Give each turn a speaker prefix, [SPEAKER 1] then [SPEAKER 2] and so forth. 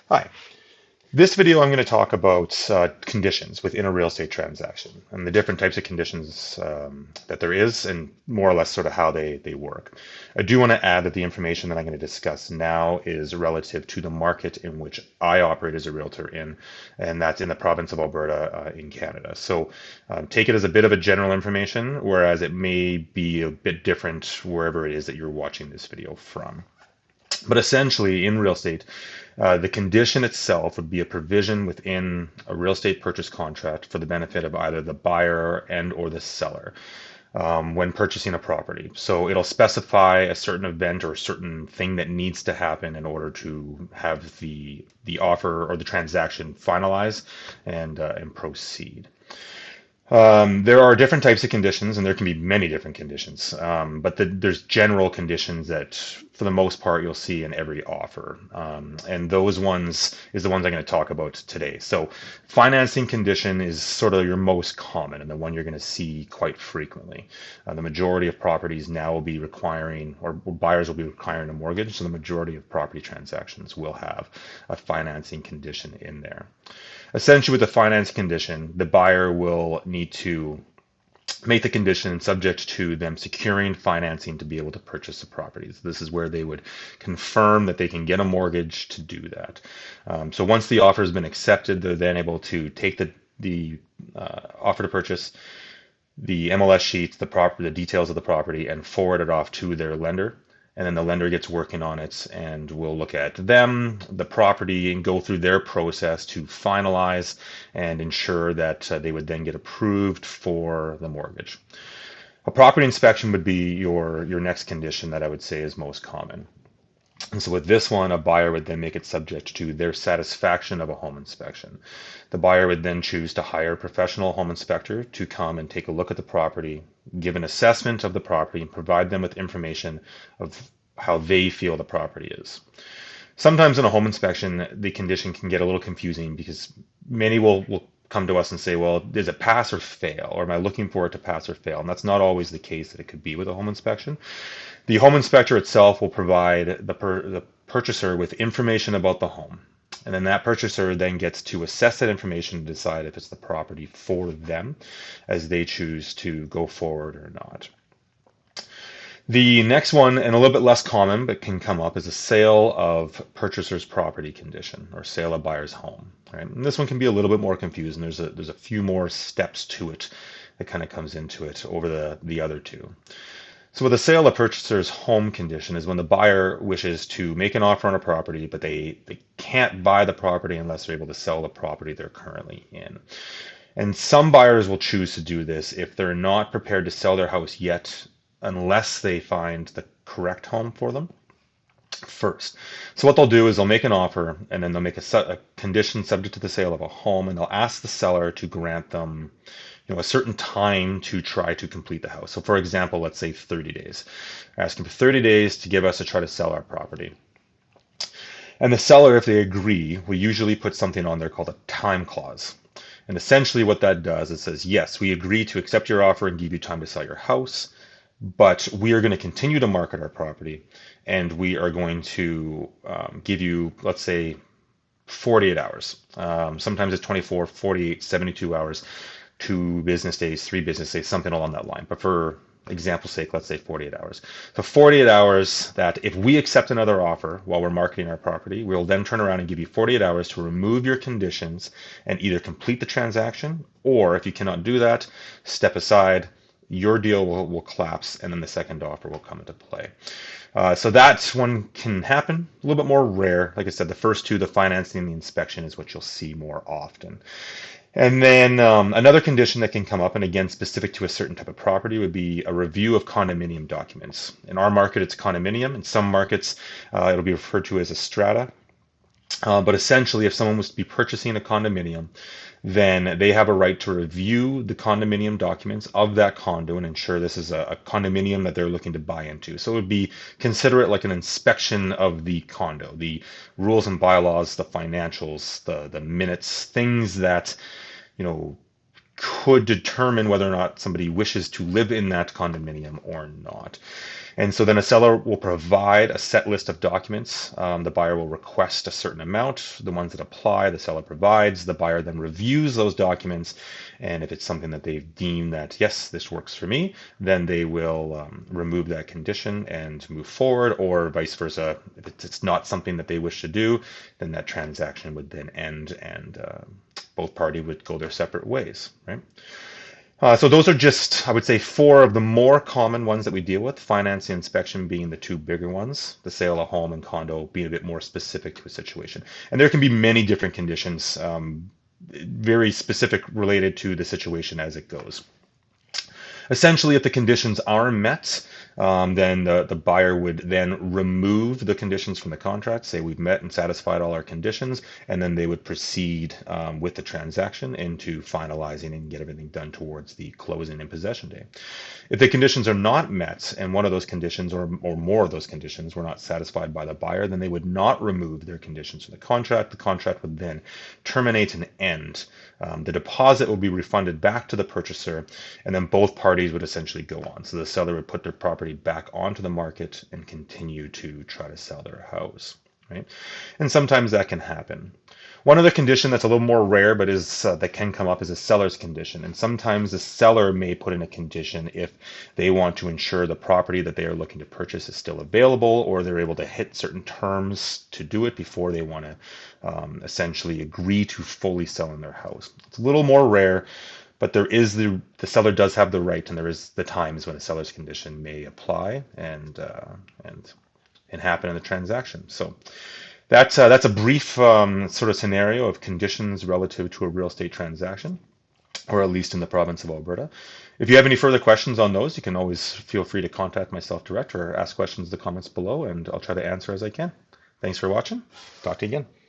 [SPEAKER 1] Hi. This video I'm going to talk about conditions within a real estate transaction and the different types of conditions that there is and more or less sort of how they work. I do want to add that the information that I'm going to discuss now is relative to the market in which I operate as a realtor in, and that's in the province of Alberta in Canada. So take it as a bit of a general information, whereas it may be a bit different wherever it is that you're watching this video from. But essentially, in real estate, the condition itself would be a provision within a real estate purchase contract for the benefit of either the buyer and or the seller when purchasing a property. So it'll specify a certain event or a certain thing that needs to happen in order to have the offer or the transaction finalize and proceed. There are different types of conditions, and there can be many different conditions. There's general conditions that, for the most part, you'll see in every offer. And those ones is the ones I'm going to talk about today. So, financing condition is sort of your most common and the one you're going to see quite frequently. The majority of properties now will be requiring, or buyers will be requiring a mortgage. So, the majority of property transactions will have a financing condition in there. Essentially, with the finance condition, the buyer will need to make the condition subject to them securing financing to be able to purchase the properties. This is where they would confirm that they can get a mortgage to do that. So once the offer has been accepted, they're then able to take the offer to purchase, the MLS sheets, the details of the property, and forward it off to their lender. And then the lender gets working on it and we'll look at them, the property, and go through their process to finalize and ensure that they would then get approved for the mortgage. A property inspection would be your next condition that I would say is most common. And so with this one, a buyer would then make it subject to their satisfaction of a home inspection. The buyer would then choose to hire a professional home inspector to come and take a look at the property, give an assessment of the property, and provide them with information of how they feel the property is. Sometimes in a home inspection, the condition can get a little confusing because many will come to us and say, well, is it pass or fail? Or am I looking for it to pass or fail? And that's not always the case that it could be with a home inspection. The home inspector itself will provide the purchaser with information about the home. And then that purchaser then gets to assess that information to decide if it's the property for them as they choose to go forward or not. The next one, and a little bit less common, but can come up, is a sale of purchaser's property condition or sale of buyer's home. Right? And this one can be a little bit more confusing. There's a few more steps to it that kind of comes into it over the other two. So with a sale of purchaser's home condition is when the buyer wishes to make an offer on a property, but they can't buy the property unless they're able to sell the property they're currently in. And some buyers will choose to do this if they're not prepared to sell their house yet unless they find the correct home for them first. So what they'll do is they'll make an offer and then they'll make a condition subject to the sale of a home, and they'll ask the seller to grant them a certain time to try to complete the house. So for example, let's say 30 days. Asking for 30 days to give us a try to sell our property. And the seller, if they agree, will usually put something on there called a time clause. And essentially what that does, it says, yes, we agree to accept your offer and give you time to sell your house, but we are going to continue to market our property and we are going to give you, let's say, 48 hours. Sometimes it's 24, 48, 72 hours, 2 business days, 3 business days, something along that line. But for example's sake, let's say 48 hours. So 48 hours that if we accept another offer while we're marketing our property, we'll then turn around and give you 48 hours to remove your conditions and either complete the transaction, or if you cannot do that, step aside, your deal will collapse, and then the second offer will come into play. So that one can happen, a little bit more rare. Like I said, the first two, the financing and the inspection, is what you'll see more often. And then another condition that can come up, and again specific to a certain type of property, would be a review of condominium documents. In our market, it's condominium. In some markets, it'll be referred to as a strata. But essentially, if someone was to be purchasing a condominium, then they have a right to review the condominium documents of that condo and ensure this is a condominium that they're looking to buy into. So it would be, consider it like an inspection of the condo, the rules and bylaws, the financials, the minutes, things that, could determine whether or not somebody wishes to live in that condominium or not. And so then a seller will provide a set list of documents. The buyer will request a certain amount. The ones that apply, the seller provides. The buyer then reviews those documents. And if it's something that they deem that, yes, this works for me, then they will remove that condition and move forward, or vice versa. If it's not something that they wish to do, then that transaction would then end and both parties would go their separate ways, right? So those are just, I would say, four of the more common ones that we deal with, financing, inspection being the two bigger ones, the sale of home and condo being a bit more specific to a situation. And there can be many different conditions, very specific related to the situation as it goes. Essentially, if the conditions are met, then the buyer would then remove the conditions from the contract, say we've met and satisfied all our conditions, and then they would proceed with the transaction into finalizing and get everything done towards the closing and possession day. If the conditions are not met and one of those conditions or more of those conditions were not satisfied by the buyer, then they would not remove their conditions from the contract. The contract would then terminate and end. The deposit will be refunded back to the purchaser, and then both parties would essentially go on. So the seller would put their property back onto the market and continue to try to sell their house, right? And sometimes that can happen. One other condition that's a little more rare, but is that can come up, is a seller's condition. And sometimes the seller may put in a condition if they want to ensure the property that they are looking to purchase is still available, or they're able to hit certain terms to do it before they want to essentially agree to fully selling their house. It's a little more rare, but there is the seller does have the right, and there is the times when a seller's condition may apply and happen in the transaction. So that's a brief sort of scenario of conditions relative to a real estate transaction, or at least in the province of Alberta. If you have any further questions on those, you can always feel free to contact myself direct or ask questions in the comments below, and I'll try to answer as I can. Thanks for watching. Talk to you again.